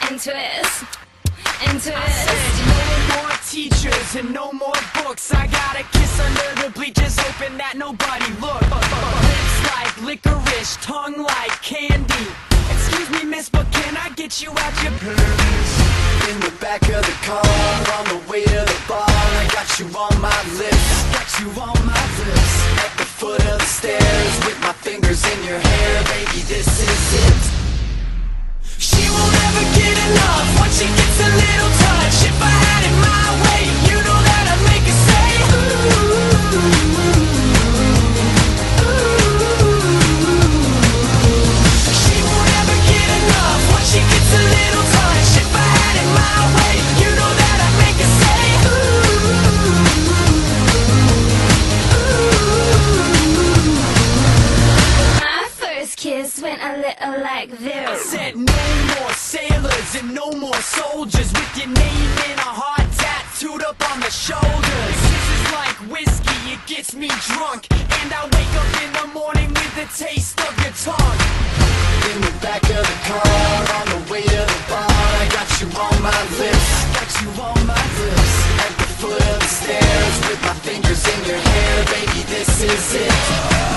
and twist, and twist. I said no more teachers and no more books. I got a kiss under the bleachers, hoping that nobody looked. Lips like licorice, tongue like candy. Excuse me, miss, but can I get you out your purse? In the back of the car, on the way to the bar, I got you on my lips, Got you on my lips. at the foot of the stairs, with my fingers in your hair, baby, this is it. She won't ever get enough once she gets a little touch. If I had it my way, you know that I'd make her say ooh, ooh. She won't ever get enough once she gets a little touch. If I had it my way, you know that I'd make her say ooh, ooh. My first kiss went a little like this. I said no more sailors and no more soldiers with your name in a heart tattooed up on the shoulders. This is like whiskey, it gets me drunk, and I wake up in the morning with the taste of your tongue. In the back of the car, on the way to the bar, I got you on my lips, Got you on my lips. at the foot of the stairs, with my fingers in your hair, baby, this is it.